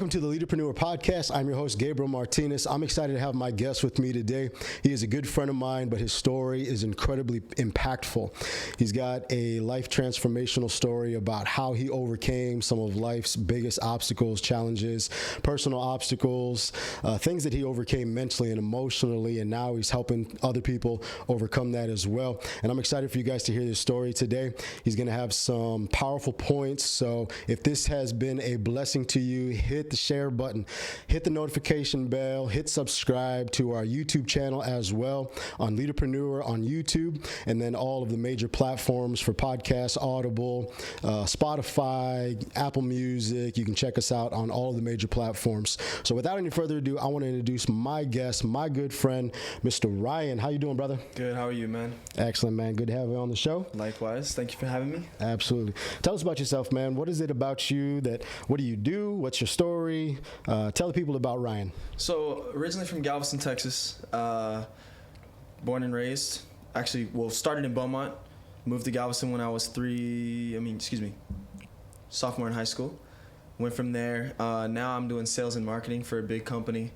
Welcome to the Leaderpreneur Podcast. I'm your host, Gabriel Martinez. I'm excited to have my guest with me today. He is a good friend of mine, but his story is incredibly impactful. He's got a life transformational story about how he overcame some of life's biggest obstacles, challenges, personal obstacles, things that he overcame mentally and emotionally, and now he's helping other people overcome that as well. And I'm excited for you guys to hear this story today. He's going to have some powerful points, so if this has been a blessing to you, hit the share button, hit the notification bell, hit subscribe to our YouTube channel as well on Leaderpreneur on YouTube, and then all of the major platforms for podcasts, Audible, Spotify, Apple Music. You can check us out on all of the major platforms. So without any further ado, I want to introduce my guest, my good friend, Mr. Ryan. How you doing, brother? Good. How are you, man? Excellent, man. Good to have you on the show. Likewise. Thank you for having me. Absolutely. Tell us about yourself, man. What is it about you what do you do? What's your story? Tell the people about Ryan. So, originally from Galveston, Texas, born and raised. Actually, started in Beaumont, moved to Galveston when I was sophomore in high school. Went from there. Now I'm doing sales and marketing for a big company,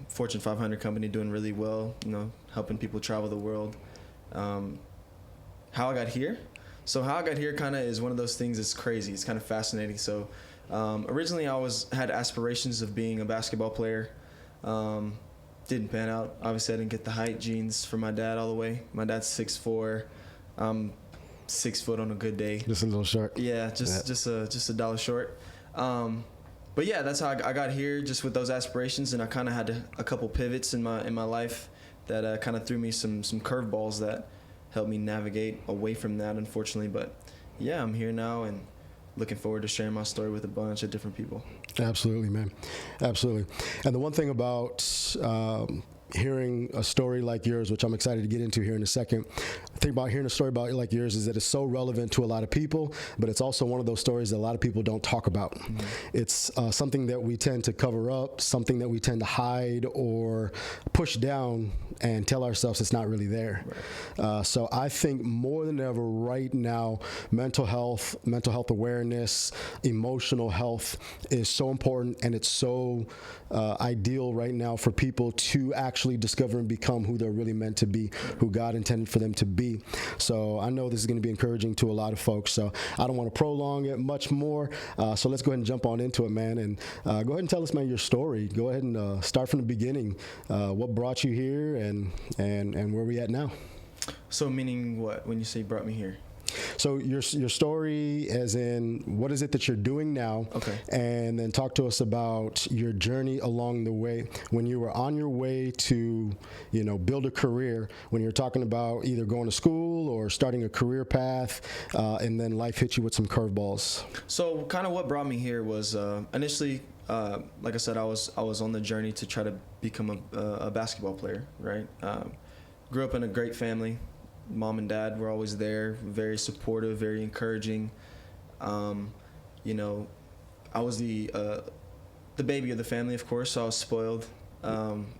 Fortune 500 company, doing really well, helping people travel the world. How I got here? So how I got here kind of is one of those things that's crazy. It's kind of fascinating. So originally I had aspirations of being a basketball player. Didn't pan out. Obviously I didn't get the height genes from my dad all the way. My dad's 6'4". I'm 6 foot on a good day. Just a little short. Yeah, just a dollar short. But yeah, that's how I got here, just with those aspirations, and I kind of had a couple pivots in my life that kind of threw me some curveballs that helped me navigate away from that, unfortunately. But yeah, I'm here now and looking forward to sharing my story with a bunch of different people. Absolutely, man. Absolutely. And the one thing about hearing a story like yours, which I'm excited to get into here in a second, the thing about hearing a story about like yours is that it's so relevant to a lot of people, but it's also one of those stories that a lot of people don't talk about. Mm-hmm. It's something that we tend to cover up, something that we tend to hide or push down and tell ourselves it's not really there. Right. So I think more than ever right now, mental health awareness, emotional health is so important, and it's so ideal right now for people to actually discover and become who they're really meant to be, who God intended for them to be. So I know this is going to be encouraging to a lot of folks. So I don't want to prolong it much more. So let's go ahead and jump on into it, man. And go ahead and tell us, man, your story. Go ahead and start from the beginning. What brought you here and where we at now? So meaning what when you say brought me here? So your story, as in what is it that you're doing now? Okay. And then talk to us about your journey along the way when you were on your way to, build a career, when you're talking about either going to school or starting a career path, and then life hit you with some curveballs. So kind of what brought me here was initially, like I said, I was on the journey to try to become a basketball player, right? Grew up in a great family. Mom and dad were always there, very supportive, very encouraging. I was the baby of the family, of course, so I was spoiled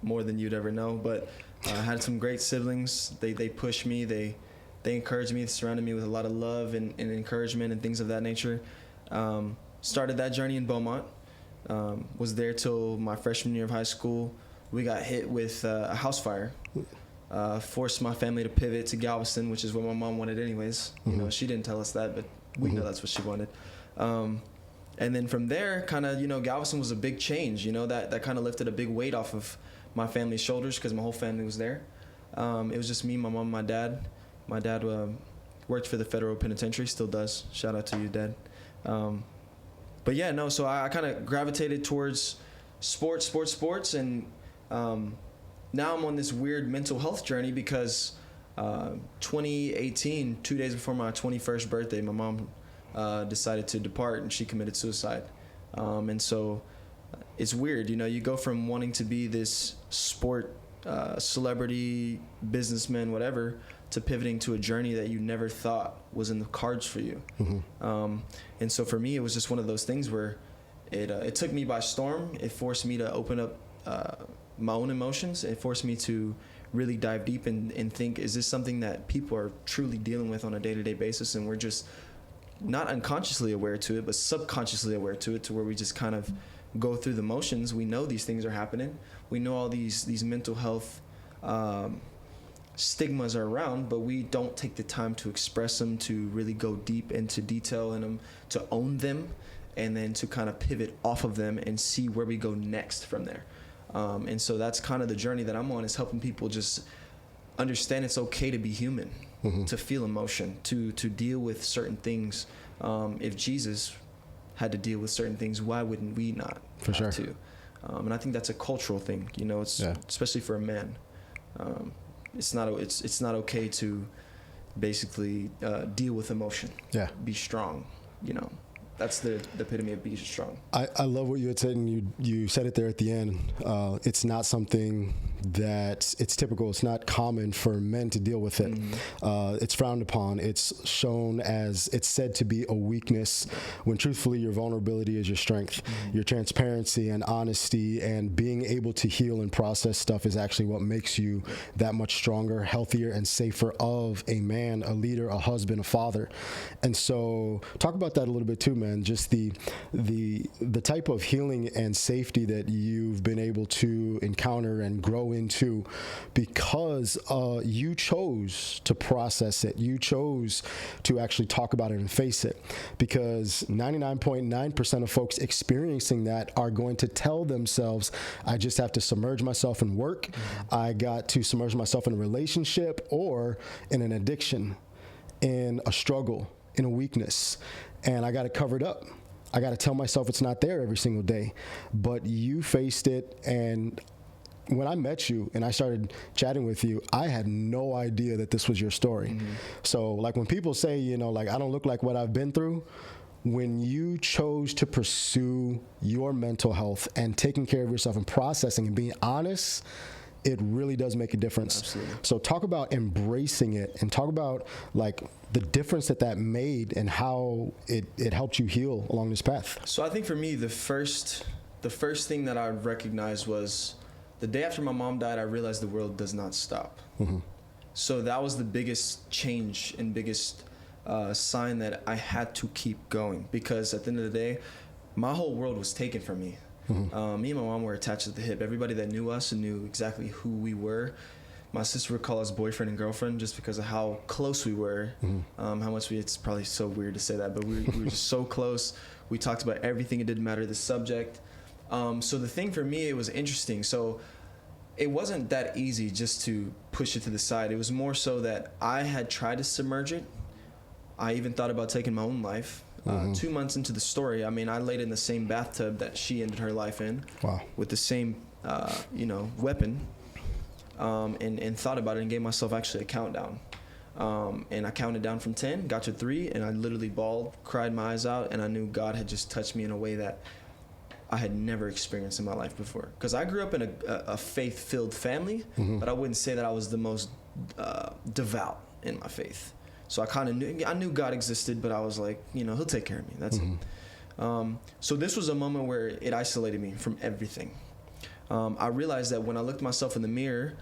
more than you'd ever know. But I had some great siblings. They pushed me. They encouraged me, surrounded me with a lot of love and encouragement and things of that nature. Started that journey in Beaumont. Was there till my freshman year of high school. We got hit with a house fire. Forced my family to pivot to Galveston, which is what my mom wanted anyways. Mm-hmm. She didn't tell us that, but we know that's what she wanted. And then from there, kind of, Galveston was a big change, that kind of lifted a big weight off of my family's shoulders because my whole family was there. It was just me, my mom, my dad. My dad worked for the federal penitentiary, still does. Shout out to you, Dad. But yeah, no, so I kind of gravitated towards sports, and now I'm on this weird mental health journey because 2018, 2 days before my 21st birthday, my mom decided to depart and she committed suicide. And so it's weird, you go from wanting to be this sport celebrity, businessman, whatever, to pivoting to a journey that you never thought was in the cards for you. Mm-hmm. And so for me, it was just one of those things where it took me by storm. It forced me to open up my own emotions. It forced me to really dive deep and think, is this something that people are truly dealing with on a day-to-day basis, and we're just not unconsciously aware to it, but subconsciously aware to it, to where we just kind of go through the motions. We know these things are happening. We know all these mental health stigmas are around, but we don't take the time to express them, to really go deep into detail in them, to own them, and then to kind of pivot off of them and see where we go next from there. And so that's kind of the journey that I'm on, is helping people just understand it's okay to be human, to feel emotion, to deal with certain things. If Jesus had to deal with certain things, why wouldn't we not? For sure. To? And I think that's a cultural thing, you know, it's especially for a man. It's not okay to basically deal with emotion. Yeah. Be strong, you know. That's the epitome of being strong. I love what you had said, and you said it there at the end. It's not something that it's typical. It's not common for men to deal with it. It's frowned upon. It's shown as, it's said to be a weakness, when truthfully your vulnerability is your strength. Your transparency and honesty and being able to heal and process stuff is actually what makes you that much stronger, healthier, and safer of a man, a leader, a husband, a father. And so talk about that a little bit too, man. Just the type of healing and safety that you've been able to encounter and grow into, because you chose to process it. You chose to actually talk about it and face it, because 99.9% of folks experiencing that are going to tell themselves, I just have to submerge myself in work. I got to submerge myself in a relationship or in an addiction, in a struggle, in a weakness, and I got it covered up. I got to tell myself it's not there every single day. But you faced it, and when I met you and I started chatting with you, I had no idea that this was your story. So like when people say, you know, like, I don't look like what I've been through, when you chose to pursue your mental health and taking care of yourself and processing and being honest, it really does make a difference. Absolutely. So talk about embracing it, and talk about like the difference that made and how it helped you heal along this path. So I think for me, the first thing that I recognized was the day after my mom died, I realized the world does not stop. So that was the biggest change and biggest sign that I had to keep going, because at the end of the day, my whole world was taken from me. Me and my mom were attached at the hip. Everybody that knew us and knew exactly who we were. My sister would call us boyfriend and girlfriend just because of how close we were. How much it's probably so weird to say that, but we were just so close. We talked about everything. It didn't matter the subject. So the thing for me, it was interesting. So it wasn't that easy just to push it to the side. It was more so that I had tried to submerge it. I even thought about taking my own life. 2 months into the story, I mean, I laid in the same bathtub that she ended her life in. Wow. With the same, weapon, and thought about it and gave myself actually a countdown. And I counted down from 10, got to 3, and I literally bawled, cried my eyes out, and I knew God had just touched me in a way that I had never experienced in my life before. Because I grew up in a faith-filled family, but I wouldn't say that I was the most devout in my faith. So I knew God existed, but I was like, you know, he'll take care of me. That's it. So this was a moment where it isolated me from everything. I realized that when I looked myself in the mirror,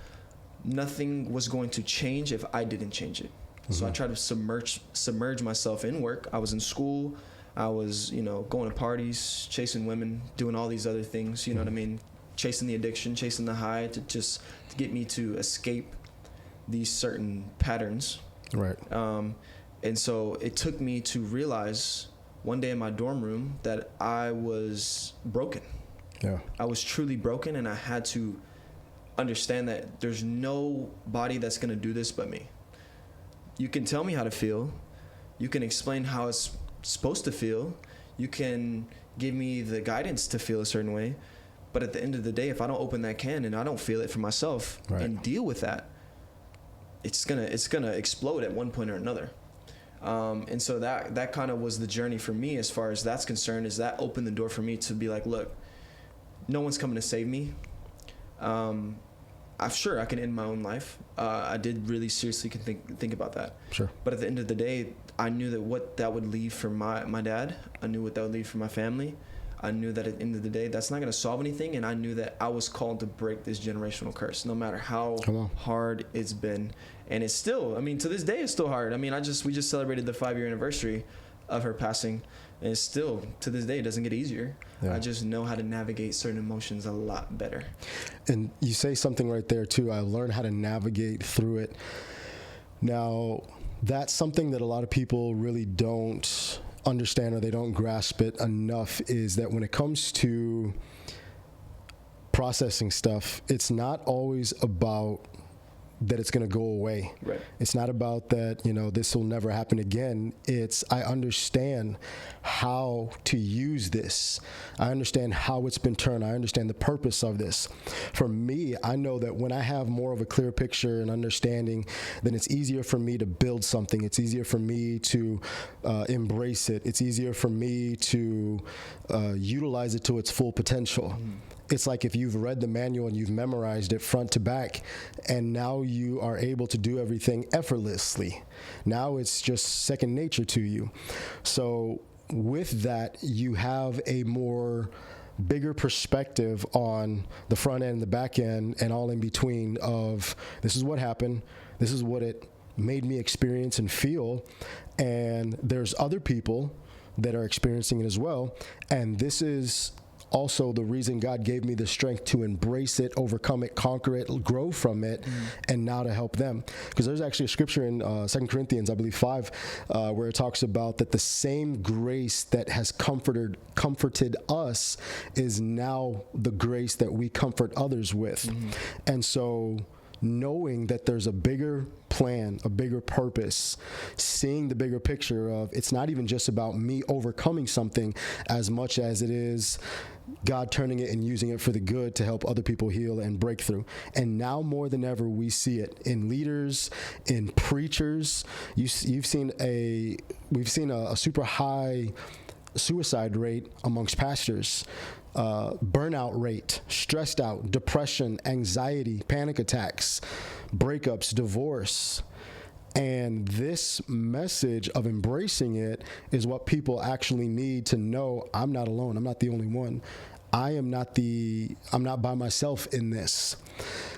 nothing was going to change if I didn't change it. So I tried to submerge myself in work. I was in school. I was, going to parties, chasing women, doing all these other things, you know what I mean? Chasing the addiction, chasing the high to get me to escape these certain patterns. Right. And so it took me to realize one day in my dorm room that I was broken. Yeah. I was truly broken, and I had to understand that there's nobody that's going to do this but me. You can tell me how to feel. You can explain how it's supposed to feel. You can give me the guidance to feel a certain way. But at the end of the day, if I don't open that can and I don't feel it for myself and deal with that, it's gonna explode at one point or another. And so that kind of was the journey for me as far as that's concerned, is that opened the door for me to be like, look, no one's coming to save me. I'm sure I can end my own life. I did really seriously think about that. Sure. But at the end of the day, I knew that what that would leave for my dad. I knew what that would leave for my family. I knew that at the end of the day, that's not going to solve anything. And I knew that I was called to break this generational curse, no matter how hard it's been. And it's still, to this day, it's still hard. We just celebrated the 5-year anniversary of her passing. And it's still, to this day, it doesn't get easier. Yeah. I just know how to navigate certain emotions a lot better. And you say something right there too. I learned how to navigate through it. Now, that's something that a lot of people really don't understand, or they don't grasp it enough, is that when it comes to processing stuff, it's not always about that it's going to go away. Right. It's not about that, this will never happen again. It's, I understand how to use this. I understand how it's been turned. I understand the purpose of this. For me, I know that when I have more of a clear picture and understanding, then it's easier for me to build something. It's easier for me to embrace it. It's easier for me to utilize it to its full potential. It's like if you've read the manual and you've memorized it front to back, and now you are able to do everything effortlessly. Now it's just second nature to you. So with that, you have a more bigger perspective on the front end, the back end, and all in between of this is what happened. This is what it made me experience and feel. And there's other people that are experiencing it as well. And this is also the reason God gave me the strength to embrace it, overcome it, conquer it, grow from it, and now to help them. Because there's actually a scripture in 2 Corinthians, I believe 5, where it talks about that the same grace that has comforted us is now the grace that we comfort others with. And so knowing that there's a bigger plan, a bigger purpose, seeing the bigger picture of it's not even just about me overcoming something as much as it is God turning it and using it for the good to help other people heal and break through. And now more than ever, we see it in leaders, in preachers. We've seen a super high suicide rate amongst pastors, burnout rate, stressed out, depression, anxiety, panic attacks, breakups, divorce. And this message of embracing it is what people actually need to know. I'm not alone. I'm not the only one. I'm not by myself in this.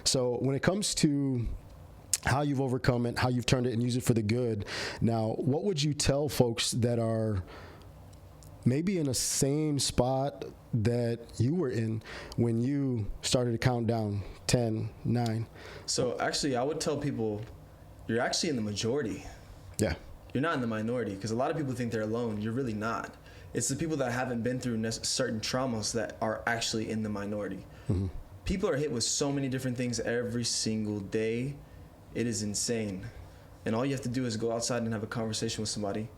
So when it comes to how you've overcome it, how you've turned it and used it for the good, now, what would you tell folks that are maybe in the same spot that you were in when you started to count down 10, 9? So actually, I would tell people, you're actually in the majority. Yeah. You're not in the minority, because a lot of people think they're alone. You're really not. It's the people that haven't been through certain traumas that are actually in the minority. People are hit with so many different things every single day. It is insane. And all you have to do is go outside and have a conversation with somebody,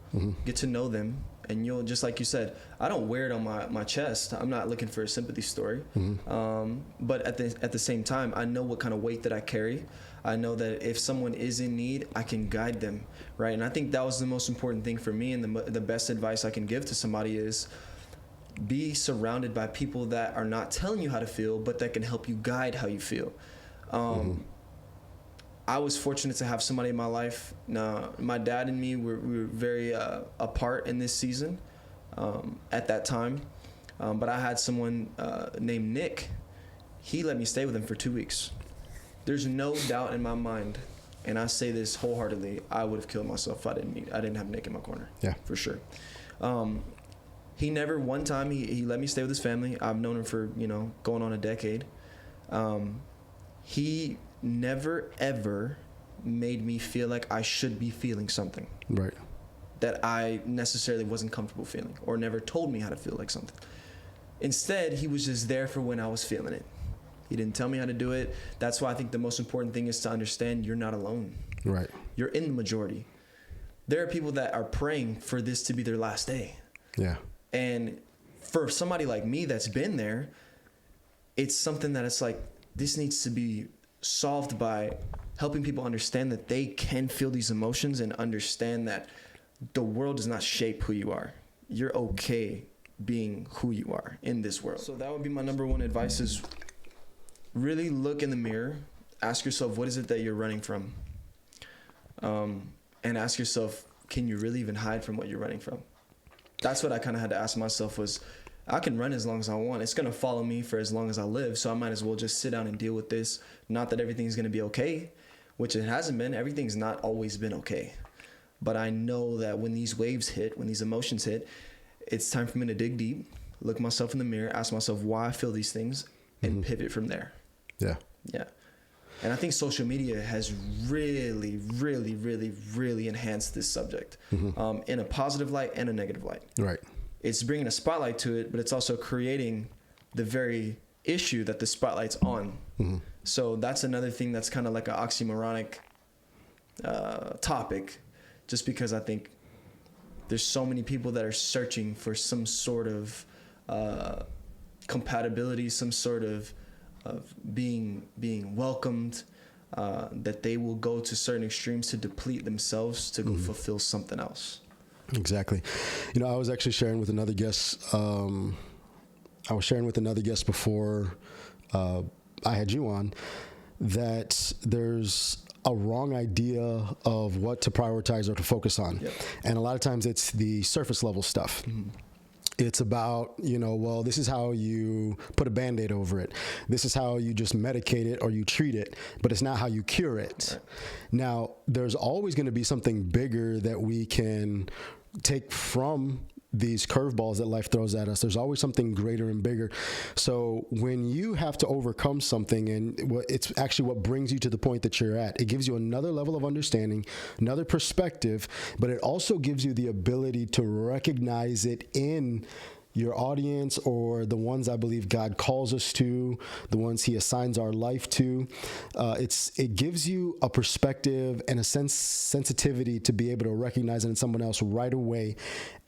get to know them, and you'll, just like you said, I don't wear it on my chest. I'm not looking for a sympathy story. But at the same time, I know what kind of weight that I carry. I know that if someone is in need, I can guide them, right? And I think that was the most important thing for me, and the best advice I can give to somebody is be surrounded by people that are not telling you how to feel, but that can help you guide how you feel. I was fortunate to have somebody in my life. Now, my dad and me we were very apart in this season at that time. But I had someone named Nick. He let me stay with him for 2 weeks. There's no doubt in my mind, and I say this wholeheartedly, I would have killed myself if I didn't have Nick in my corner. Yeah, for sure. He never one time he let me stay with his family. I've known him for going on a decade. He never ever made me feel like I should be feeling something. Right. That I necessarily wasn't comfortable feeling, or never told me how to feel like something. Instead, he was just there for when I was feeling it. He didn't tell me how to do it. That's why I think the most important thing is to understand you're not alone. Right. You're in the majority. There are people that are praying for this to be their last day. Yeah. And for somebody like me that's been there, it's something that it's like, this needs to be solved by helping people understand that they can feel these emotions and understand that the world does not shape who you are. You're okay being who you are in this world. So that would be my number one advice is really look in the mirror, ask yourself, what is it that you're running from? And ask yourself, can you really even hide from what you're running from? That's what I kind of had to ask myself was, I can run as long as I want. It's going to follow me for as long as I live. So I might as well just sit down and deal with this. Not that everything's going to be okay, which it hasn't been. Everything's not always been okay. But I know that when these waves hit, when these emotions hit, it's time for me to dig deep, look myself in the mirror, ask myself why I feel these things, and pivot from there. Yeah. Yeah. And I think social media has really, really, really, really enhanced this subject in a positive light and a negative light. Right. It's bringing a spotlight to it, but it's also creating the very issue that the spotlight's on. So that's another thing that's kind of like an oxymoronic topic, just because I think there's so many people that are searching for some sort of compatibility, some sort of being welcomed, that they will go to certain extremes to deplete themselves to go fulfill something else. Exactly. You know, I was actually sharing with another guest. I was sharing with another guest before I had you on that there's a wrong idea of what to prioritize or to focus on. Yep. And a lot of times it's the surface level stuff. It's about, you know, well, this is how you put a Band-Aid over it. This is how you just medicate it or you treat it, but it's not how you cure it. Right. Now, there's always going to be something bigger that we can take from these curveballs that life throws at us. There's always something greater and bigger. So when you have to overcome something, and it's actually what brings you to the point that you're at, it gives you another level of understanding, another perspective, but it also gives you the ability to recognize it in your audience or the ones I believe God calls us to, the ones he assigns our life to. It gives you a perspective and a sensitivity to be able to recognize it in someone else right away.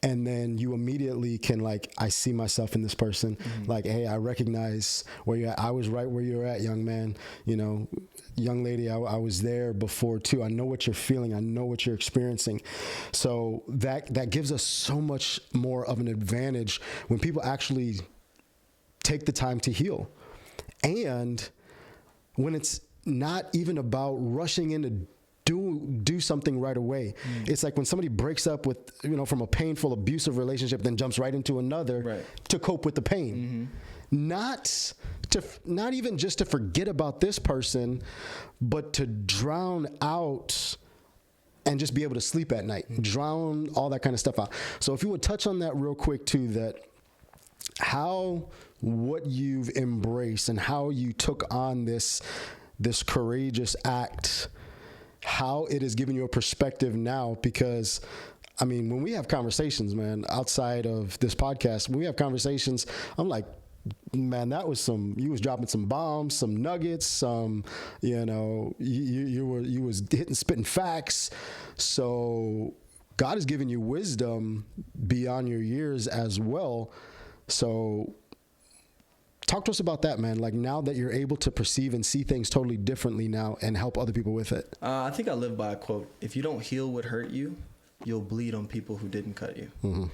And then you immediately can, like, I see myself in this person. Like, hey, I recognize where you're at. I was right where you're at, young man. You know, young lady, I was there before too. I know what you're feeling. I know what you're experiencing. So that gives us so much more of an advantage when people actually take the time to heal. And when it's not even about rushing into do something right away. It's like when somebody breaks up with, you know, from a painful, abusive relationship, then jumps right into another to cope with the pain. Not even just to forget about this person, but to drown out and just be able to sleep at night, drown all that kind of stuff out. So if you would touch on that real quick too, that how what you've embraced and how you took on this courageous act, how it has given you a perspective now, because I mean, when we have conversations, man, outside of this podcast, when we have conversations, I'm like, man, that was you was dropping some bombs, some nuggets, some, you know, you was spitting facts. So God has given you wisdom beyond your years as well. So talk to us about that, man. Like, now that you're able to perceive and see things totally differently now and help other people with it. I think I live by a quote: if you don't heal what hurt you, you'll bleed on people who didn't cut you.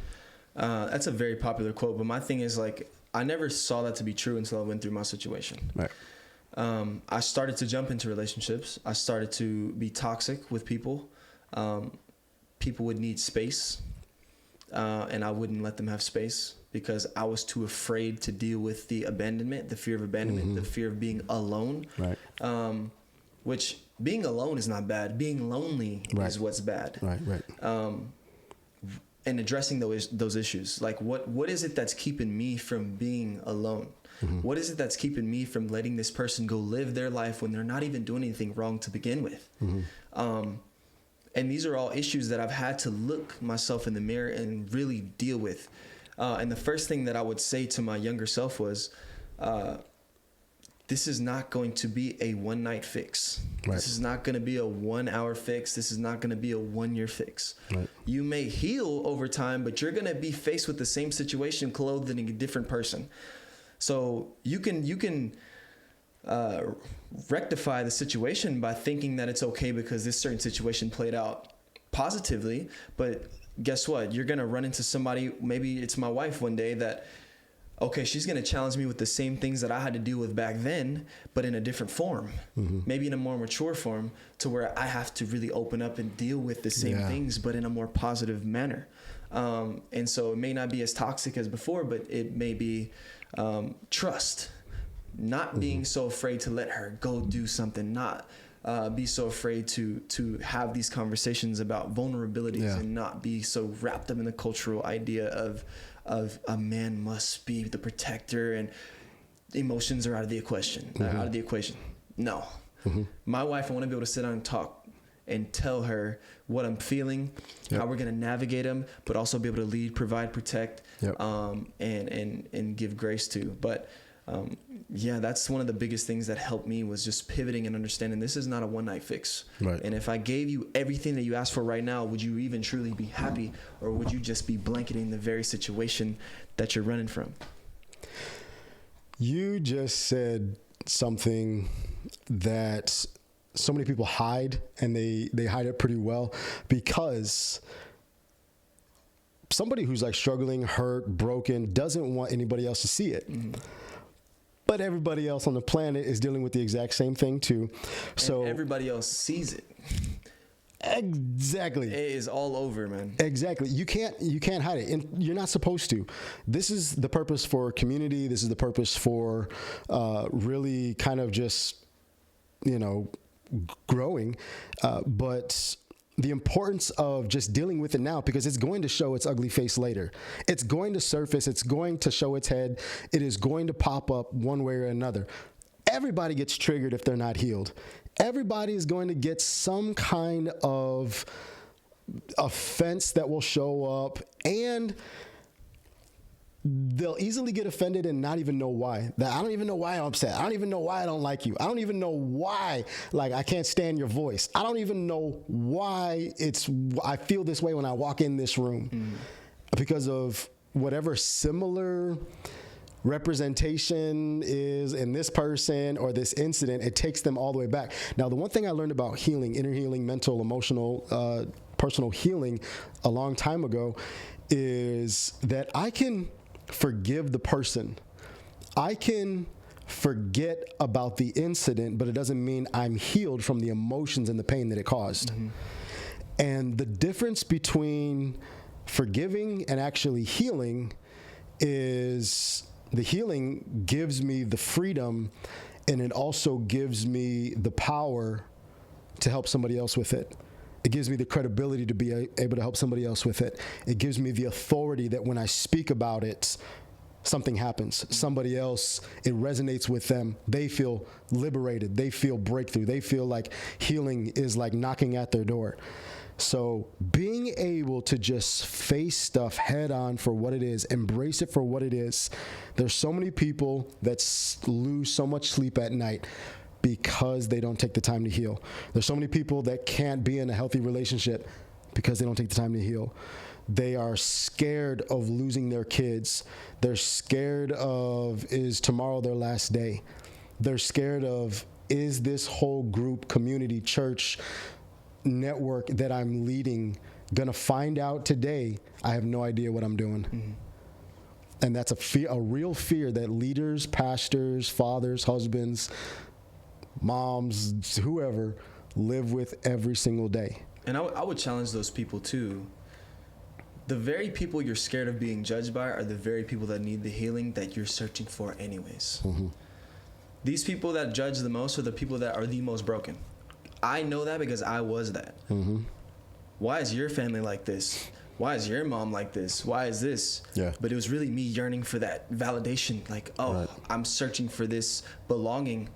That's a very popular quote, but my thing is, like, I never saw that to be true until I went through my situation. Right. I started to jump into relationships. I started to be toxic with people. People would need space, and I wouldn't let them have space because I was too afraid to deal with the abandonment, the fear of abandonment, the fear of being alone. Right. Which, being alone is not bad. Being lonely is what's bad. Right. And addressing those issues, like what is it that's keeping me from being alone? What is it that's keeping me from letting this person go live their life when they're not even doing anything wrong to begin with? And these are all issues that I've had to look myself in the mirror and really deal with. And the first thing that I would say to my younger self was, this is not going to be a one-night fix. Right. This is not going to be a 1 hour fix. This is not going to be a 1 year fix. Right. You may heal over time, but you're going to be faced with the same situation clothed in a different person. So you can rectify the situation by thinking that it's okay because this certain situation played out positively. But guess what? You're going to run into somebody, maybe it's my wife one day, that, okay, she's going to challenge me with the same things that I had to deal with back then, but in a different form, maybe in a more mature form, to where I have to really open up and deal with the same things, but in a more positive manner. And so it may not be as toxic as before, but it may be trust, not being so afraid to let her go do something, not be so afraid to have these conversations about vulnerabilities and not be so wrapped up in the cultural idea of of a man must be the protector and emotions are out of the equation. Out of the equation. No. My wife, I want to be able to sit down and talk and tell her what I'm feeling, how we're going to navigate them, but also be able to lead, provide, protect, and give grace to. But yeah, that's one of the biggest things that helped me, was just pivoting and understanding this is not a one night fix. Right. And if I gave you everything that you asked for right now, would you even truly be happy, or would you just be blanketing the very situation that you're running from? You just said something that so many people hide, and they hide it pretty well, because somebody who's like struggling, hurt, broken, doesn't want anybody else to see it. But everybody else on the planet is dealing with the exact same thing too. So and everybody else sees it. Exactly. It is all over, man. Exactly. You can't hide it, and you're not supposed to. This is the purpose for community. This is the purpose for really kind of just, growing. But the importance of just dealing with it now, because it's going to show its ugly face later. It's going to surface. It's going to show its head. It is going to pop up one way or another. Everybody gets triggered if they're not healed. Everybody is going to get some kind of offense that will show up, and they'll easily get offended and not even know why. I don't even know why I'm upset. I don't even know why I don't like you. I don't even know why, I can't stand your voice. I don't even know why I feel this way when I walk in this room. Because of whatever similar representation is in this person or this incident, it takes them all the way back. Now, the one thing I learned about healing, inner healing, mental, emotional, personal healing a long time ago, is that I can forgive the person. I can forget about the incident, but it doesn't mean I'm healed from the emotions and the pain that it caused. And the difference between forgiving and actually healing is the healing gives me the freedom, and it also gives me the power to help somebody else with it. It gives me the credibility to be able to help somebody else with it. It gives me the authority that when I speak about it, something happens. Somebody else, it resonates with them. They feel liberated. They feel breakthrough. They feel like healing is like knocking at their door. So being able to just face stuff head on for what it is, embrace it for what it is. There's so many people that lose so much sleep at night because they don't take the time to heal. There's so many people that can't be in a healthy relationship because they don't take the time to heal. They are scared of losing their kids. They're scared of, is tomorrow their last day? They're scared of, is this whole group, community, church, network that I'm leading gonna find out today I have no idea what I'm doing? And that's a real fear that leaders, pastors, fathers, husbands, moms, whoever, live with every single day. And I would challenge those people too. The very people you're scared of being judged by are the very people that need the healing that you're searching for anyways. These people that judge the most are the people that are the most broken. I know that because I was that. Why is your family like this? Why is your mom like this? Why is this? But it was really me yearning for that validation. Like, I'm searching for this belonging,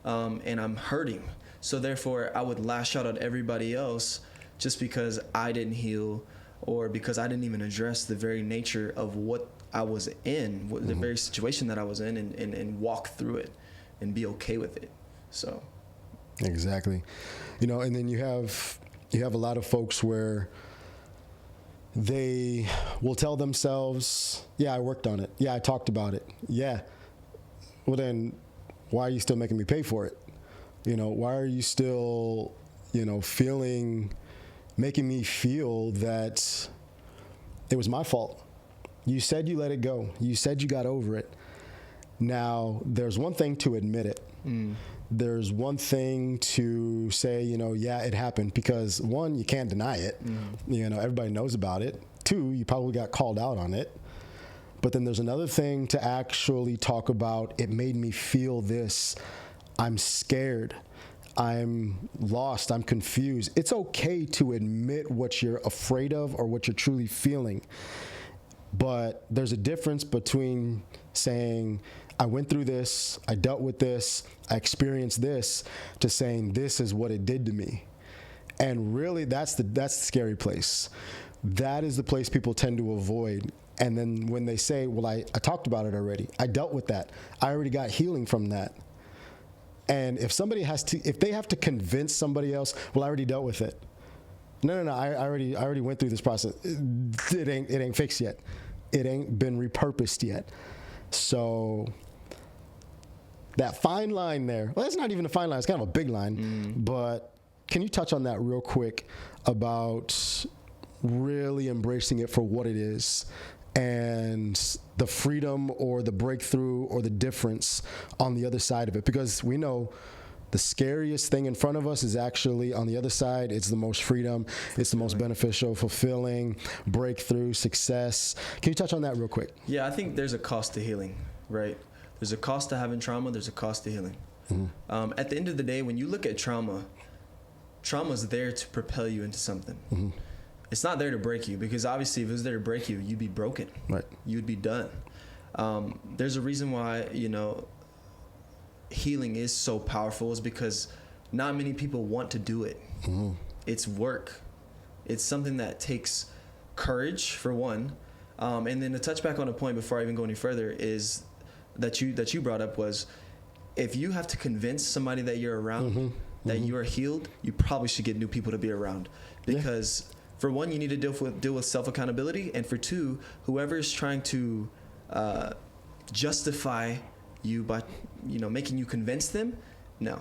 and I'm hurting. So therefore, I would lash out at everybody else just because I didn't heal, or because I didn't even address the very nature of what I was in, the very situation that I was in, and walk through it and be okay with it. So. Exactly. And then you have a lot of folks where they will tell themselves, yeah, I worked on it. Yeah, I talked about it. Yeah. Well, then why are you still making me pay for it? Why are you still, making me feel that it was my fault? You said you let it go. You said you got over it. Now, there's one thing to admit it. There's one thing to say, yeah, it happened, because one, you can't deny it. Everybody knows about it. Two, you probably got called out on it. But then there's another thing to actually talk about. It made me feel this. I'm scared. I'm lost. I'm confused. It's okay to admit what you're afraid of or what you're truly feeling. But there's a difference between saying, I went through this, I dealt with this, I experienced this, to saying this is what it did to me. And really, that's the scary place. That is the place people tend to avoid. And then when they say, well, I talked about it already, I dealt with that, I already got healing from that. And if they have to convince somebody else, well, I already dealt with it. No, I already went through this process. It ain't fixed yet. It ain't been repurposed yet. So that fine line there, well, it's not even a fine line, it's kind of a big line. But can you touch on that real quick about really embracing it for what it is and the freedom or the breakthrough or the difference on the other side of it? Because we know the scariest thing in front of us is actually on the other side. It's the most freedom. It's the most beneficial, fulfilling, breakthrough, success. Can you touch on that real quick? Yeah, I think there's a cost to healing, right? There's a cost to having trauma. There's a cost to healing. At the end of the day, when you look at trauma is there to propel you into something. It's not there to break you, because obviously if it was there to break you, you'd be broken. Right. You'd be done. There's a reason why, healing is so powerful, is because not many people want to do it. It's work. It's something that takes courage, for one. And then to touch back on a point before I even go any further is that you brought up was, if you have to convince somebody that you're around that you are healed, you probably should get new people to be around, because for one, you need to deal with self-accountability, and for two, whoever is trying to justify you by making you convince them, no.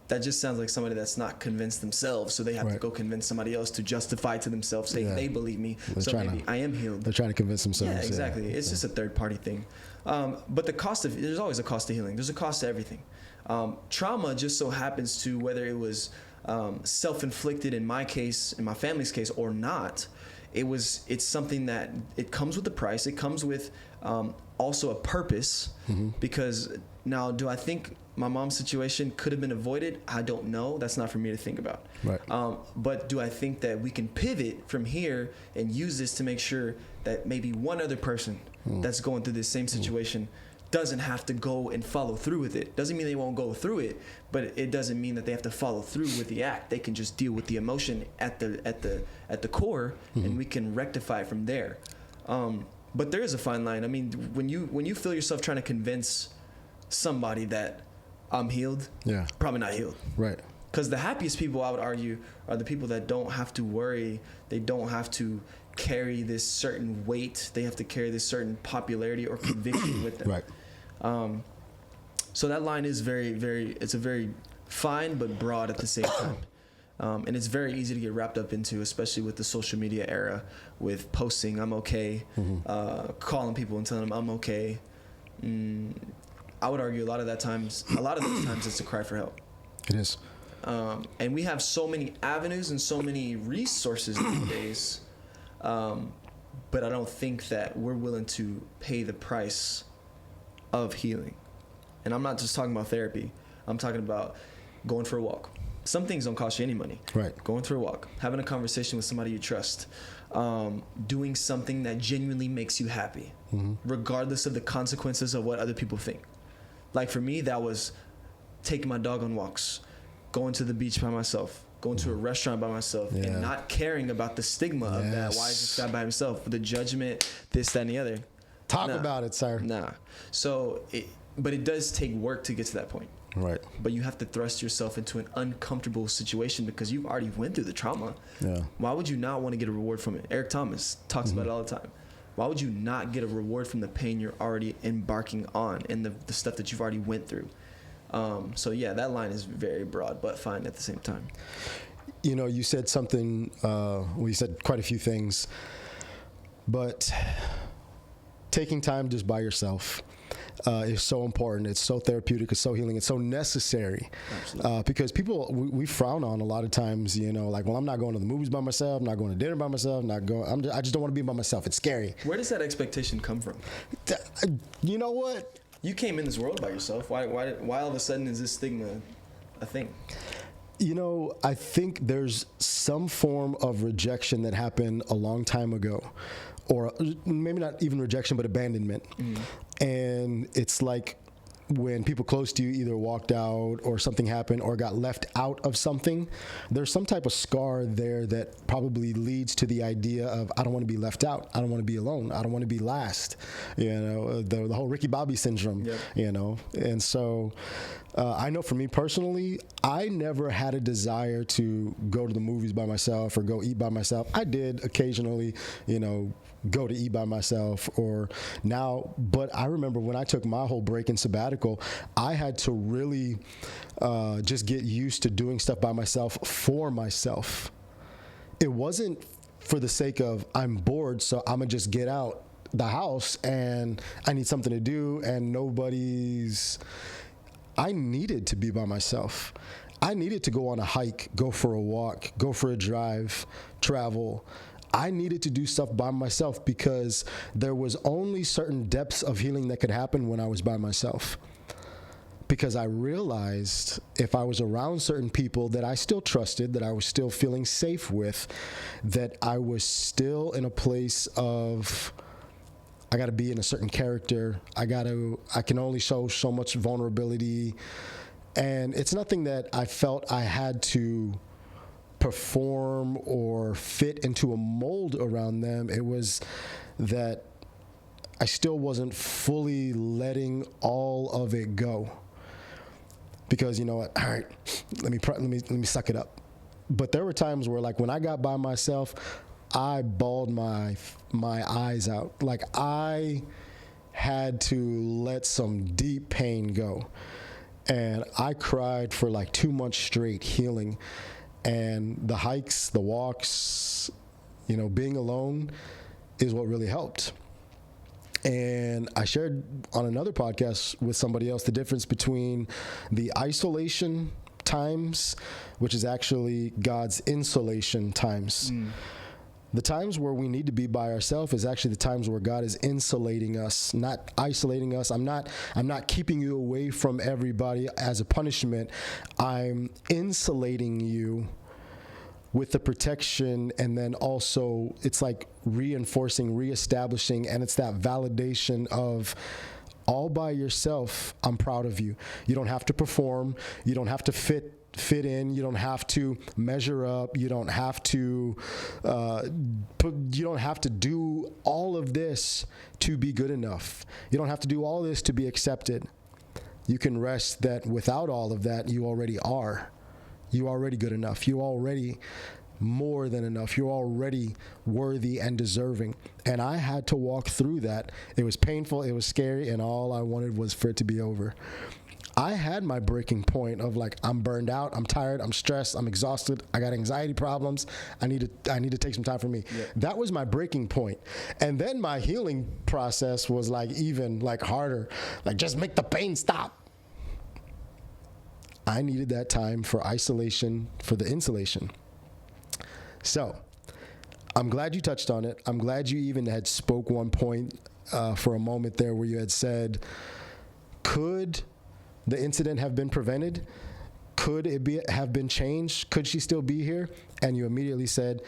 That just sounds like somebody that's not convinced themselves, so they have to go convince somebody else to justify to themselves, saying they believe me, so maybe I am healed. They're trying to convince themselves. Yeah, exactly. It's just a third-party thing. But there's always a cost to healing. There's a cost to everything. Trauma just so happens to, whether it was self-inflicted in my case, in my family's case, or not, it's something that it comes with a price. It comes with also a purpose, because now, do I think my mom's situation could have been avoided? I don't know. That's not for me to think about. Right. But do I think that we can pivot from here and use this to make sure that maybe one other person that's going through this same situation doesn't have to go and follow through with it? Doesn't mean they won't go through it, but it doesn't mean that they have to follow through with the act. They can just deal with the emotion at the core, and we can rectify it from there. But there is a fine line. I mean, when you feel yourself trying to convince somebody that I'm healed, probably not healed. Right. Because the happiest people, I would argue, are the people that don't have to worry. They don't have to carry this certain weight. They have to carry this certain popularity or conviction with them. Right. So that line is very, very, it's a very fine but broad at the same time. And it's very easy to get wrapped up into, especially with the social media era, with posting, I'm okay, calling people and telling them I'm okay. I would argue a lot of those times it's a cry for help. It is. And we have so many avenues and so many resources these days, but I don't think that we're willing to pay the price of healing. And I'm not just talking about therapy. I'm talking about going for a walk. Some things don't cost you any money. Right. Going for a walk, having a conversation with somebody you trust, doing something that genuinely makes you happy, regardless of the consequences of what other people think. Like for me, that was taking my dog on walks, going to the beach by myself, going to a restaurant by myself, and not caring about the stigma of that. Why is this guy by himself? The judgment, this, that, and the other. Talk about it, sir. Nah. So, but it does take work to get to that point. Right. But you have to thrust yourself into an uncomfortable situation because you've already went through the trauma. Yeah. Why would you not want to get a reward from it? Eric Thomas talks about it all the time. Why would you not get a reward from the pain you're already embarking on and the stuff that you've already went through? So yeah, that line is very broad, but fine at the same time. You know, you said something, you said quite a few things, but taking time just by yourself is so important. It's so therapeutic. It's so healing. It's so necessary. Because people, we frown on a lot of times, you know, like, well, I'm not going to the movies by myself. I'm not going to dinner by myself. I just don't want to be by myself. It's scary. Where does that expectation come from? You know what? You came in this world by yourself. Why all of a sudden is this stigma a thing? You know, I think there's some form of rejection that happened a long time ago or maybe not even rejection, but abandonment. And it's like when people close to you either walked out or something happened or got left out of something, there's some type of scar there that probably leads to the idea of, I don't want to be left out. I don't want to be alone. I don't want to be last. The whole Ricky Bobby syndrome, And so I know for me personally, I never had a desire to go to the movies by myself or go eat by myself. I did occasionally, go to eat by myself but I remember when I took my whole break in sabbatical, I had to really just get used to doing stuff by myself for myself. It wasn't for the sake of I'm bored, so I'm gonna just get out the house and I need something to do and I needed to be by myself. I needed to go on a hike, go for a walk, go for a drive, travel. I needed to do stuff by myself because there was only certain depths of healing that could happen when I was by myself. Because I realized if I was around certain people that I still trusted, that I was still feeling safe with, that I was still in a place of, I got to be in a certain character. I can only show so much vulnerability. And it's nothing that I felt I had to perform or fit into a mold around them. It was that I still wasn't fully letting all of it go. Because you know what? All right, let me suck it up. But there were times where, like, when I got by myself, I bawled my eyes out. Like, I had to let some deep pain go. And I cried for like 2 months straight, healing. And the hikes, the walks, being alone is what really helped. And I shared on another podcast with somebody else the difference between the isolation times, which is actually God's insulation times. The times where we need to be by ourselves is actually the times where God is insulating us, not isolating us. I'm not keeping you away from everybody as a punishment. I'm insulating you with the protection, and then also it's like reinforcing, reestablishing, and it's that validation of all by yourself. I'm proud of you. You don't have to perform. You don't have to fit in. You don't have to measure up. You don't have to do all of this to be good enough. You don't have to do all this to be accepted. You can rest that without all of that, you already are. You're already good enough. You're already more than enough. You're already worthy and deserving. And I had to walk through that. It was painful. It was scary. And all I wanted was for it to be over. I had my breaking point of like, I'm burned out, I'm tired, I'm stressed, I'm exhausted, I got anxiety problems, I need to take some time for me. Yeah. That was my breaking point. And then my healing process was like even like harder, like just make the pain stop. I needed that time for isolation, for the insulation. So I'm glad you touched on it. I'm glad you even had spoke one point for a moment there where you had said, could the incident have been prevented? Could it have been changed? Could she still be here? And you immediately said,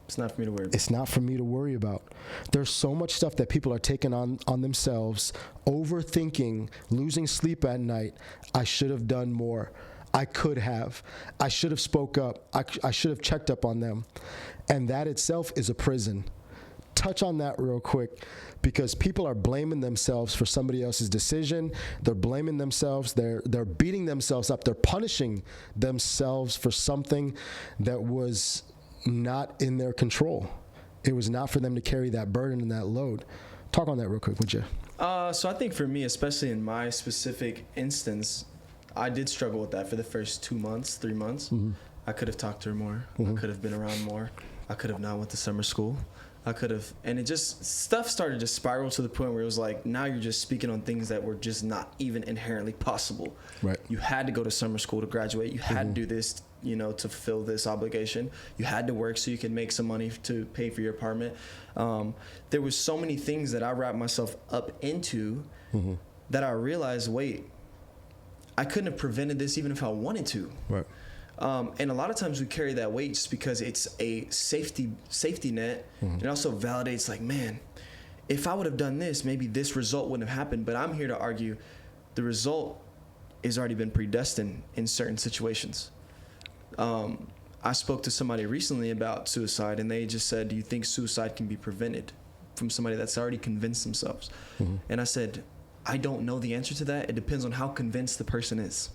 it's not for me to worry about. It's not for me to worry about. There's so much stuff that people are taking on themselves, overthinking, losing sleep at night. I should have done more. I could have. I should have spoke up. I should have checked up on them. And that itself is a prison. Touch on that real quick, because people are blaming themselves for somebody else's decision. They're blaming themselves. They're beating themselves up. They're punishing themselves for something that was not in their control. It was not for them to carry that burden and that load. Talk on that real quick, would you? So I think for me, especially in my specific instance, I did struggle with that for the first 2 months, 3 months. Mm-hmm. I could have talked to her more. Mm-hmm. I could have been around more. I could have not went to summer school. I could have, and it just, stuff started to spiral to the point where it was like, now you're just speaking on things that were just not even inherently possible. Right. You had to go to summer school to graduate. You had to do this, to fulfill this obligation. You had to work so you could make some money to pay for your apartment. There was so many things that I wrapped myself up into that I realized, wait, I couldn't have prevented this even if I wanted to. Right. And a lot of times we carry that weight just because it's a safety net. Mm-hmm. It also validates, like, man, if I would have done this, maybe this result wouldn't have happened. But I'm here to argue the result has already been predestined in certain situations. I spoke to somebody recently about suicide, and they just said, do you think suicide can be prevented from somebody that's already convinced themselves? Mm-hmm. And I said, I don't know the answer to that. It depends on how convinced the person is.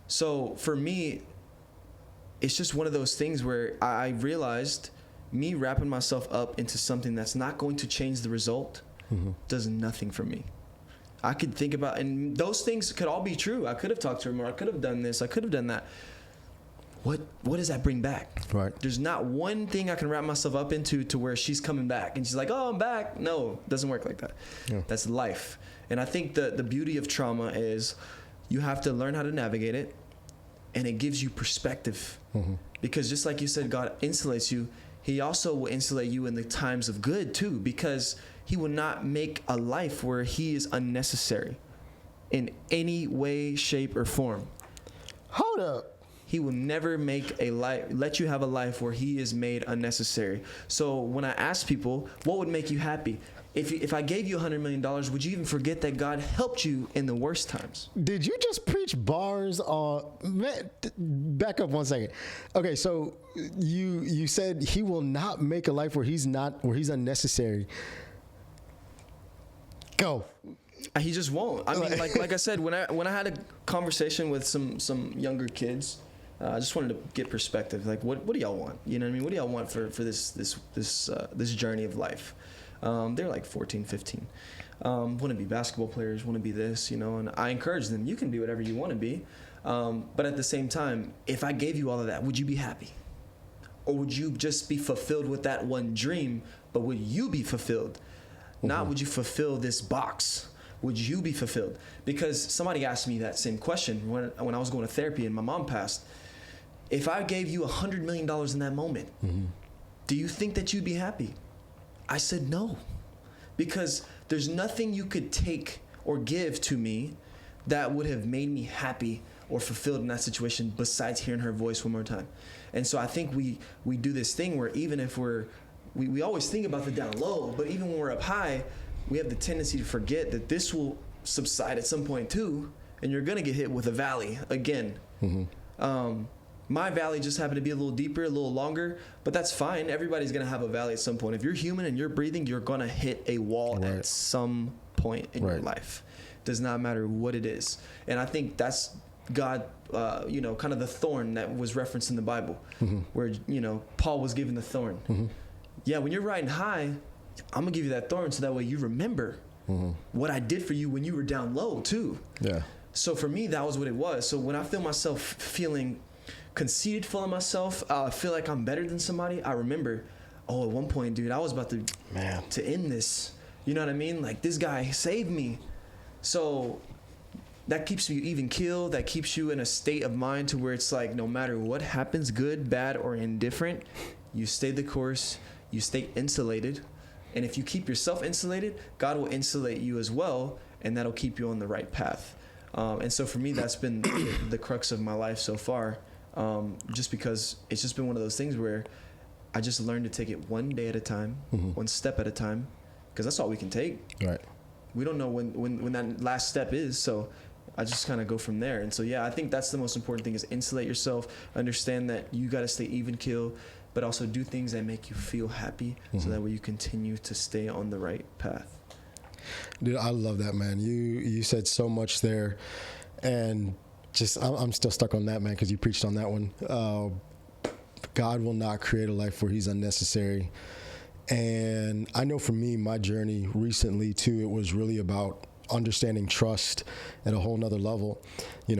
So for me, it's just one of those things where I realized me wrapping myself up into something that's not going to change the result mm-hmm. does nothing for me. I could think about, and those things could all be true. I could have talked to her more. I could have done this. I could have done that. What does that bring back? Right. There's not one thing I can wrap myself up into to where she's coming back and she's like, oh, I'm back. No, it doesn't work like that. Yeah. That's life. And I think the beauty of trauma is you have to learn how to navigate it, and it gives you perspective. Mm-hmm. Because just like you said, God insulates you. He also will insulate you in the times of good too, because he will not make a life where he is unnecessary in any way, shape, or form. Hold up. He will never let you have a life where he is made unnecessary. So when I ask people, what would make you happy? If I gave you $100 million, would you even forget that God helped you in the worst times? Did you just preach bars on? Man, back up 1 second. Okay, so you said he will not make a life where he's unnecessary. Go. He just won't. I mean, like I said, when I had a conversation with some younger kids, I just wanted to get perspective. Like, what do y'all want? You know what I mean? What do y'all want for this journey of life? They're like 14, 15. Want to be basketball players, want to be this, and I encourage them. You can be whatever you want to be. But at the same time, if I gave you all of that, would you be happy? Or would you just be fulfilled with that one dream, but would you be fulfilled? Mm-hmm. Not would you fulfill this box? Would you be fulfilled? Because somebody asked me that same question when I was going to therapy and my mom passed. If I gave you $100 million in that moment, mm-hmm. do you think that you'd be happy? I said no, because there's nothing you could take or give to me that would have made me happy or fulfilled in that situation besides hearing her voice one more time. And so I think we do this thing where even if we always think about the down low, but even when we're up high, we have the tendency to forget that this will subside at some point too, and you're gonna get hit with a valley again. Mm-hmm. My valley just happened to be a little deeper, a little longer, but that's fine. Everybody's going to have a valley at some point. If you're human and you're breathing, you're going to hit a wall right. at some point in right. your life. Does not matter what it is. And I think that's God, kind of the thorn that was referenced in the Bible, mm-hmm. where, Paul was given the thorn. Mm-hmm. Yeah, when you're riding high, I'm going to give you that thorn so that way you remember mm-hmm. what I did for you when you were down low too. Yeah. So for me, that was what it was. So when I feel myself feeling conceited, full of myself, feel like I'm better than somebody, I remember, at one point, dude, I was about to end this. You know what I mean? Like, this guy saved me. So that keeps you even keeled. That keeps you in a state of mind to where it's like, no matter what happens, good, bad, or indifferent, you stay the course, you stay insulated. And if you keep yourself insulated, God will insulate you as well, and that'll keep you on the right path. And so for me, that's been the crux of my life so far. Just because it's just been one of those things where I just learned to take it one day at a time, mm-hmm. one step at a time, because that's all we can take. Right. We don't know when that last step is, so I just kind of go from there. And so, yeah, I think that's the most important thing is insulate yourself, understand that you got to stay even keel, but also do things that make you feel happy mm-hmm. so that way you continue to stay on the right path. Dude, I love that, man. You said so much there, and I'm still stuck on that, man, because you preached on that one. God will not create a life where he's unnecessary. And I know for me, my journey recently, too, it was really about understanding trust at a whole nother level.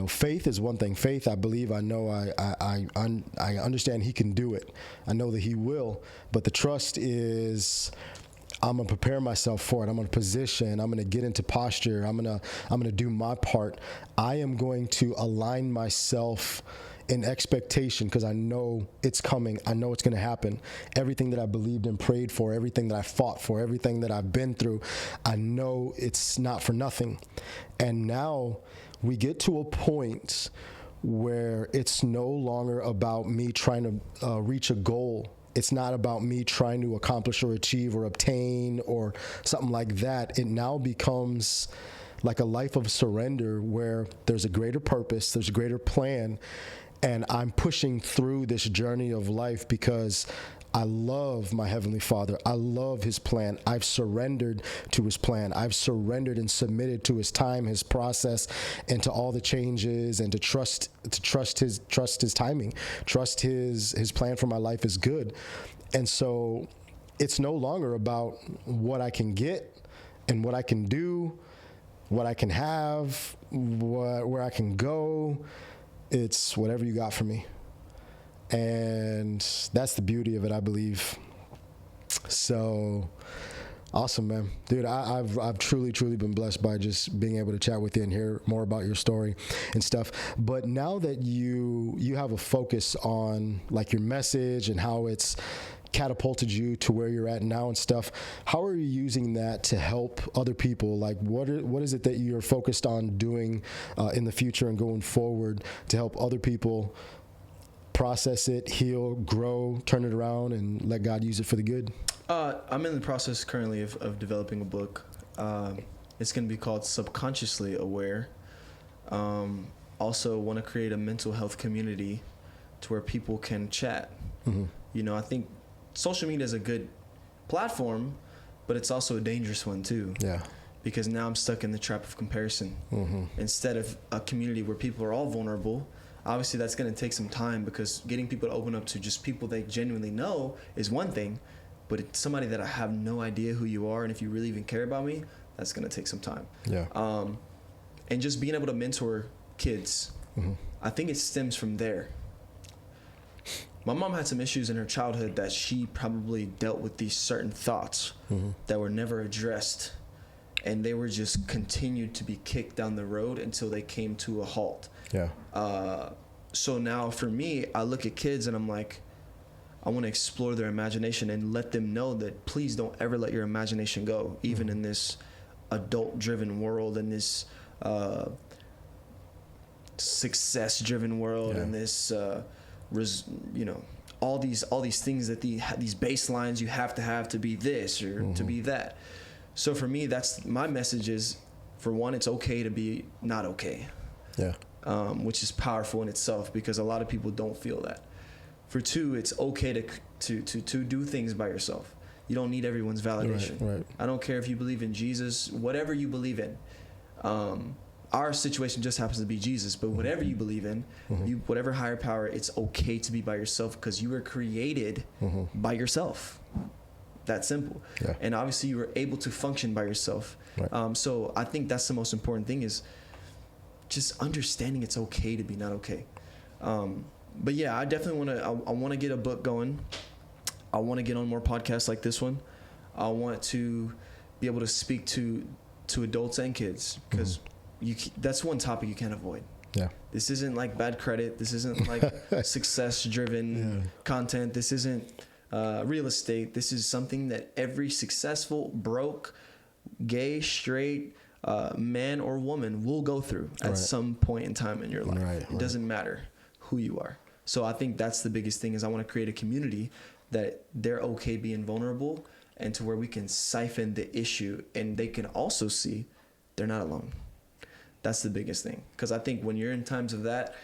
Faith is one thing. Faith, I believe, I know, I understand he can do it. I know that he will. But the trust is, I'm gonna prepare myself for it. I'm gonna position. I'm gonna get into posture. I'm gonna do my part. I am going to align myself in expectation because I know it's coming. I know it's gonna happen. Everything that I believed and prayed for, everything that I fought for, everything that I've been through, I know it's not for nothing. And now we get to a point where it's no longer about me trying to reach a goal. It's not about me trying to accomplish or achieve or obtain or something like that. It now becomes like a life of surrender where there's a greater purpose, there's a greater plan, and I'm pushing through this journey of life because I love my Heavenly Father. I love His plan. I've surrendered to His plan. I've surrendered and submitted to His time, His process, and to all the changes, and to trust His timing, trust His plan for my life is good. And so it's no longer about what I can get and what I can do, what I can have, where I can go. It's whatever you got for me. And that's the beauty of it, I believe. So awesome, man. Dude, I've truly been blessed by just being able to chat with you and hear more about your story and stuff. But now that you have a focus on like your message and how it's catapulted you to where you're at now and stuff, how are you using that to help other people? Like what is it that you're focused on doing in the future and going forward to help other people process it, heal, grow, turn it around, and let God use it for the good? I'm in the process currently of developing a book. It's going to be called Subconsciously Aware. Also want to create a mental health community to where people can chat. Mm-hmm. You know, I think social media is a good platform, but it's also a dangerous one too. Yeah. Because now I'm stuck in the trap of comparison. Mm-hmm. Instead of a community where people are all vulnerable, obviously that's going to take some time, because getting people to open up to just people they genuinely know is one thing, but it's somebody that I have no idea who you are, and if you really even care about me, that's going to take some time. Yeah. And just being able to mentor kids, mm-hmm. I think it stems from there. My mom had some issues in her childhood that she probably dealt with these certain thoughts mm-hmm. that were never addressed, and they were just continued to be kicked down the road until they came to a halt. Yeah. So now for me, I look at kids and I'm like, I want to explore their imagination and let them know that please don't ever let your imagination go, even in this adult-driven world, and this success-driven world, and this, all these things that these baselines you have to be this or mm-hmm. to be that. So for me, that's my message is, for one, it's okay to be not okay. Yeah. Which is powerful in itself, because a lot of people don't feel that. For two, it's okay to do things by yourself. You don't need everyone's validation. Right. I don't care if you believe in Jesus, whatever you believe in. Our situation just happens to be Jesus, but whatever you believe in, mm-hmm. Whatever higher power, it's okay to be by yourself, because you were created mm-hmm. by yourself. That simple. Yeah. And obviously you were able to function by yourself. Right. So I think that's the most important thing, is just understanding it's okay to be not okay. But yeah, I definitely want to get a book going. I want to get on more podcasts like this one. I want to be able to speak to adults and kids, because mm-hmm. That's one topic you can't avoid. Yeah. This isn't like bad credit. This isn't like success-driven content. This isn't real estate. This is something that every successful, broke, gay, straight, man or woman will go through at some point in time in your life. It doesn't matter who you are. So I think that's the biggest thing, is I want to create a community that they're okay being vulnerable, and to where we can siphon the issue and they can also see they're not alone. That's the biggest thing. Because I think when you're in times of that,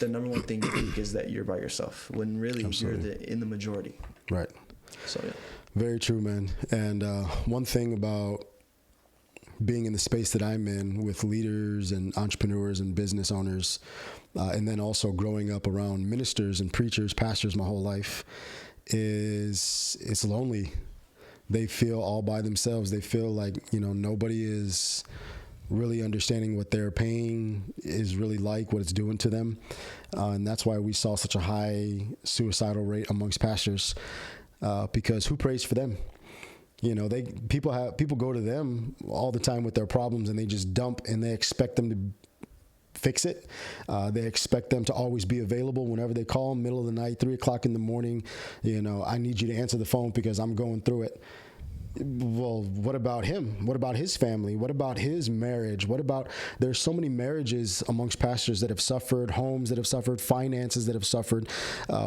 the number one thing you think is that you're by yourself, when really Absolutely. You're in the majority. Right. So yeah. Very true, man. And one thing about being in the space that I'm in with leaders and entrepreneurs and business owners, and then also growing up around ministers and preachers, pastors my whole life, is it's lonely. They feel all by themselves. They feel like, nobody is really understanding what their pain is really like, what it's doing to them. And that's why we saw such a high suicidal rate amongst pastors, because who prays for them? People go to them all the time with their problems, and they just dump, and they expect them to fix it. They expect them to always be available whenever they call them, middle of the night, 3:00 in the morning. I need you to answer the phone because I'm going through it. well, what about him? What about his family? What about his marriage? What about, there's so many marriages amongst pastors that have suffered, homes that have suffered, finances that have suffered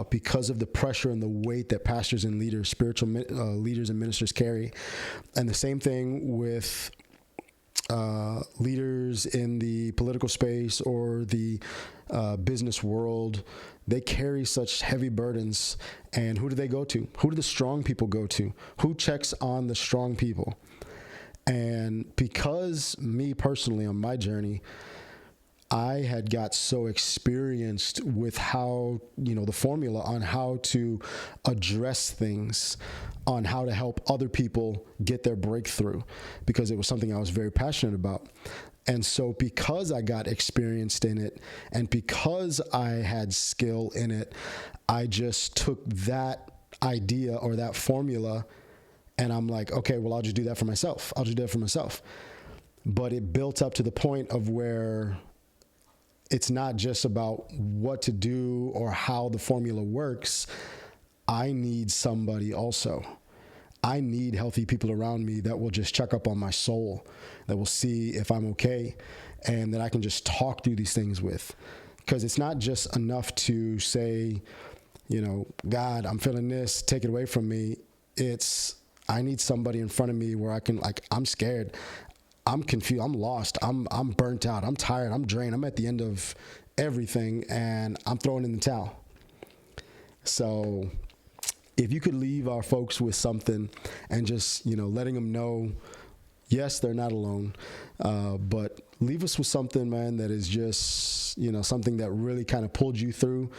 because of the pressure and the weight that pastors and leaders, spiritual leaders and ministers carry. And the same thing with leaders in the political space or the business world. They carry such heavy burdens. And who do they go to? Who do the strong people go to? Who checks on the strong people? And because me personally on my journey, I had got so experienced with how, the formula on how to address things, on how to help other people get their breakthrough, because it was something I was very passionate about. And so because I got experienced in it and because I had skill in it, I just took that idea or that formula and I'm like, okay, well, I'll just do that for myself. I'll just do it for myself. But it built up to the point of where it's not just about what to do or how the formula works. I need somebody also. I need healthy people around me that will just check up on my soul, that will see if I'm okay, and that I can just talk through these things with. Because it's not just enough to say, God, I'm feeling this, take it away from me. I need somebody in front of me where I can, I'm scared, I'm confused, I'm lost, I'm burnt out, I'm tired, I'm drained, I'm at the end of everything, and I'm throwing in the towel. So if you could leave our folks with something and just, letting them know, yes, they're not alone, but leave us with something, man, that is just, something that really kind of pulled you through,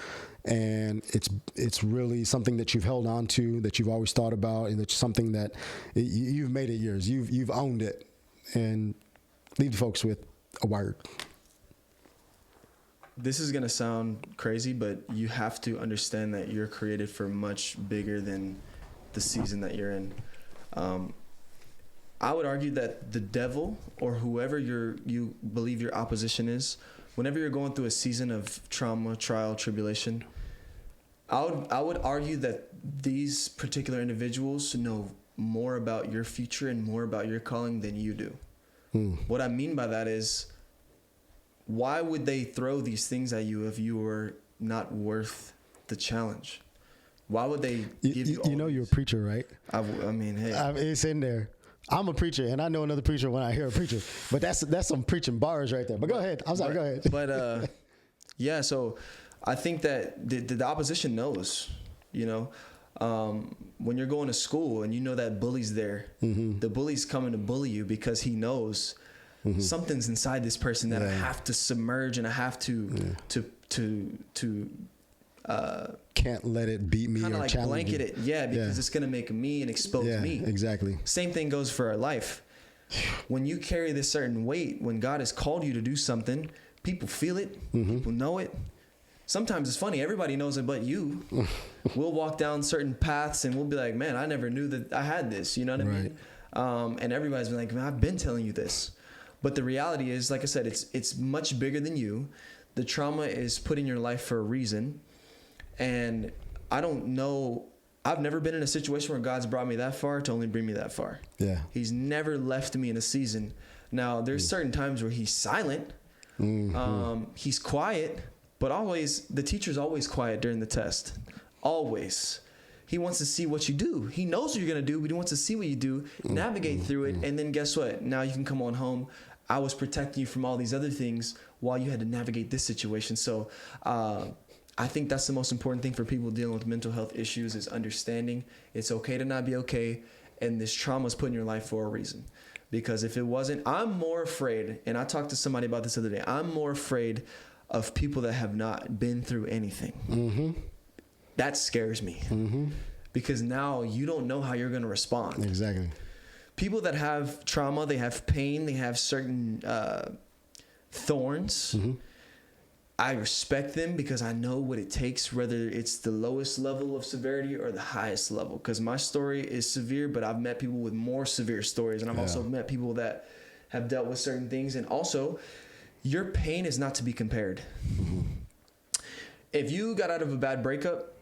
and it's really something that you've held on to, that you've always thought about, and it's something that you've made it yours. You've owned it, and leave the folks with a word. This is going to sound crazy, but you have to understand that you're created for much bigger than the season that you're in. I would argue that the devil or whoever you believe your opposition is, whenever you're going through a season of trauma, trial, tribulation, I would argue that these particular individuals know more about your future and more about your calling than you do. What I mean by that is, why would they throw these things at you if you were not worth the challenge? Why would they give you all you're a preacher, right? I mean, hey. It's in there. I'm a preacher, and I know another preacher when I hear a preacher. But that's some preaching bars right there. But go ahead. I'm sorry, go ahead. But, yeah, so I think that the opposition knows, when you're going to school and that bully's there, the bully's coming to bully you because he knows something's inside this person that I have to submerge and I have to can't let it beat me or like challenge blanket me. it, because it's gonna make me and expose me. Exactly. Same thing goes for our life. When you carry this certain weight, when God has called you to do something, people feel it, people know it. Sometimes it's funny, everybody knows it but you. We'll walk down certain paths and we'll be like, man, I never knew that I had this, you know what I mean? And everybody's been like, man, I've been telling you this. But the reality is, like I said, it's much bigger than you. The trauma is put in your life for a reason. And I don't know, I've never been in a situation where God's brought me that far to only bring me that far. Yeah. He's never left me in a season. Now, there's certain times where he's silent. He's quiet, but always, the teacher's always quiet during the test. Always. He wants to see what you do. He knows what you're going to do, but he wants to see what you do, navigate through it, and then guess what? Now you can come on home. I was protecting you from all these other things while you had to navigate this situation. So I think that's the most important thing for people dealing with mental health issues is understanding it's okay to not be okay, and this trauma is put in your life for a reason. Because if it wasn't, I'm more afraid, and I talked to somebody about this the other day, I'm more afraid of people that have not been through anything. That scares me. Because now you don't know how you're going to respond. Exactly. People that have trauma, they have pain, they have certain thorns. I respect them because I know what it takes, whether it's the lowest level of severity or the highest level. Because my story is severe, but I've met people with more severe stories. And I've also met people that have dealt with certain things. And also, your pain is not to be compared. If you got out of a bad breakup,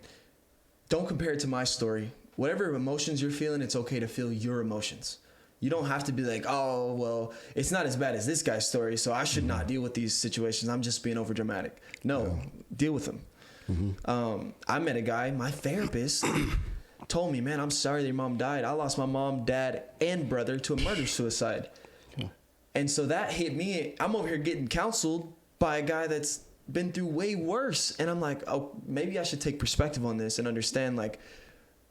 don't compare it to my story. whatever emotions you're feeling, it's okay to feel your emotions. You don't have to be like, oh, well, it's not as bad as this guy's story, so I should not deal with these situations. I'm just being over dramatic. No, deal with them. I met a guy, my therapist told me, man, I'm sorry that your mom died. I lost my mom, dad, and brother to a murder-suicide. And so that hit me. I'm over here getting counseled by a guy that's been through way worse. And I'm like, oh, maybe I should take perspective on this and understand, like,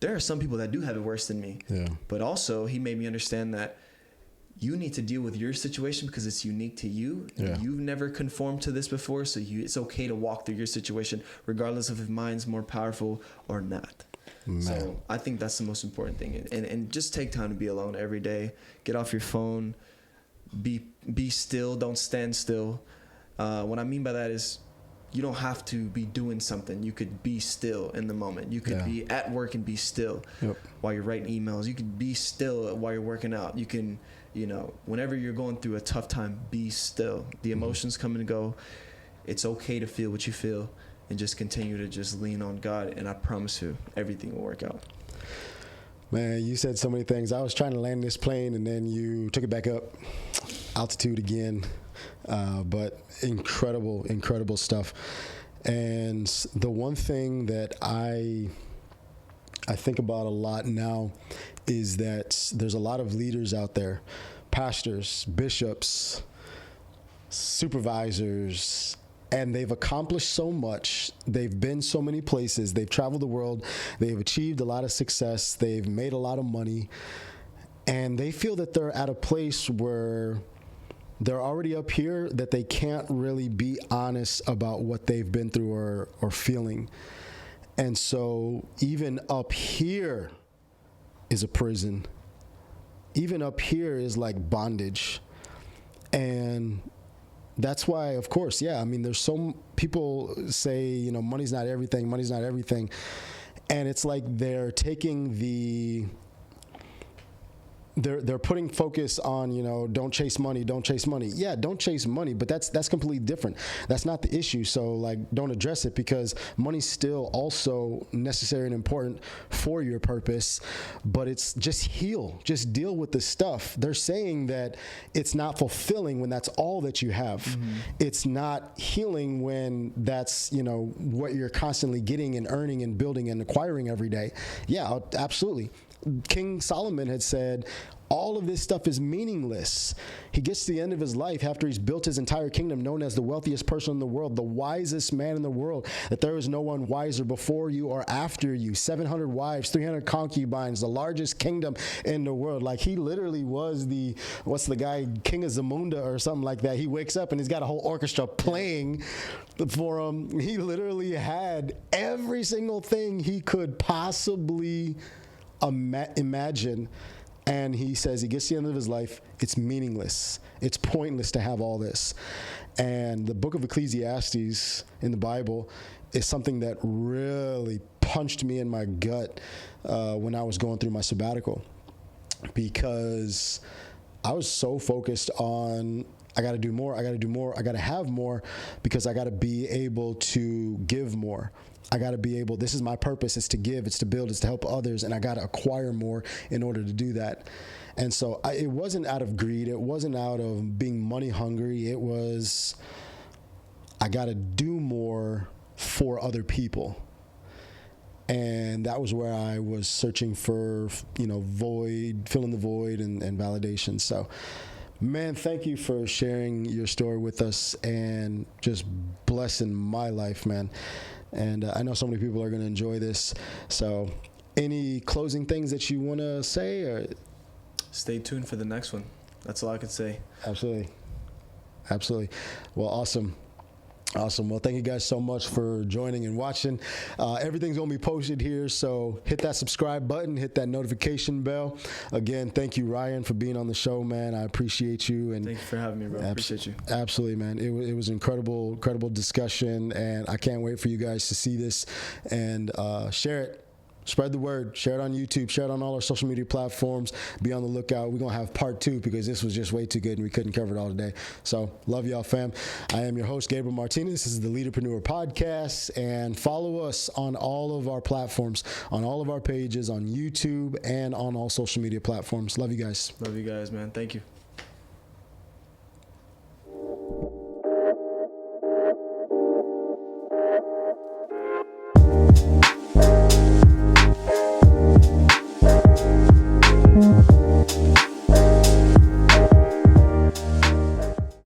there are some people that do have it worse than me. Yeah. But also, he made me understand that you need to deal with your situation because it's unique to you. Yeah. You've never conformed to this before, so it's okay to walk through your situation, regardless of if mine's more powerful or not. Man. So I think that's the most important thing. And just take time to be alone every day. Get off your phone. Be still. Don't stand still. What I mean by that is you don't have to be doing something. You could be still in the moment. You could be at work and be still while you're writing emails. You could be still while you're working out. You can, whenever you're going through a tough time, be still. The emotions come and go. It's okay to feel what you feel and just continue to just lean on God. And I promise you, everything will work out. Man, you said so many things. I was trying to land this plane and then you took it back up. Altitude again. But incredible stuff. And the one thing that I think about a lot now is that there's a lot of leaders out there, pastors, bishops, supervisors, and they've accomplished so much. They've been so many places. They've traveled the world. They've achieved a lot of success. They've made a lot of money. And they feel that they're at a place where they're already up here, that they can't really be honest about what they've been through or feeling. And so even up here is a prison. Even up here is like bondage. And that's why, of course, there's some people say, money's not everything. And it's like they're taking they're putting focus on, don't chase money. Yeah, don't chase money, but that's completely different. That's not the issue. So don't address it because money's still also necessary and important for your purpose, but it's just deal with the stuff. They're saying that it's not fulfilling when that's all that you have. Mm-hmm. It's not healing when that's, what you're constantly getting and earning and building and acquiring every day. Yeah, absolutely. King Solomon had said, all of this stuff is meaningless. He gets to the end of his life after he's built his entire kingdom, known as the wealthiest person in the world, the wisest man in the world, that there is no one wiser before you or after you. 700 wives, 300 concubines, the largest kingdom in the world. Like he literally was what's the guy, King of Zamunda or something like that. He wakes up and he's got a whole orchestra playing for him. He literally had every single thing he could possibly imagine. And he says he gets to the end of his life, it's meaningless. It's pointless to have all this. And the book of Ecclesiastes in the Bible is something that really punched me in my gut when I was going through my sabbatical, because I was so focused on I got to do more, I got to have more, because I got to be able to give more. I got to be able, this is my purpose, it's to give, it's to build, it's to help others, and I got to acquire more in order to do that. And so it wasn't out of greed, it wasn't out of being money hungry, it was, I got to do more for other people. And that was where I was searching for, filling the void and validation. So, man, thank you for sharing your story with us and just blessing my life, man. And I know so many people are going to enjoy this. So any closing things that you want to say? Or? Stay tuned for the next one. That's all I could say. Absolutely. Well, awesome. Well, thank you guys so much for joining and watching. Everything's going to be posted here, so hit that subscribe button, hit that notification bell. Again, thank you, Ryan, for being on the show, man. I appreciate you. And thank you for having me, bro. Appreciate you. Absolutely, man. It was incredible discussion, and I can't wait for you guys to see this and share it. Spread the word. Share it on YouTube. Share it on all our social media platforms. Be on the lookout. We're going to have part 2 because this was just way too good and we couldn't cover it all today. So love y'all, fam. I am your host, Gabriel Martinez. This is the Leaderpreneur Podcast. And follow us on all of our platforms, on all of our pages, on YouTube, and on all social media platforms. Love you guys. Love you guys, man. Thank you.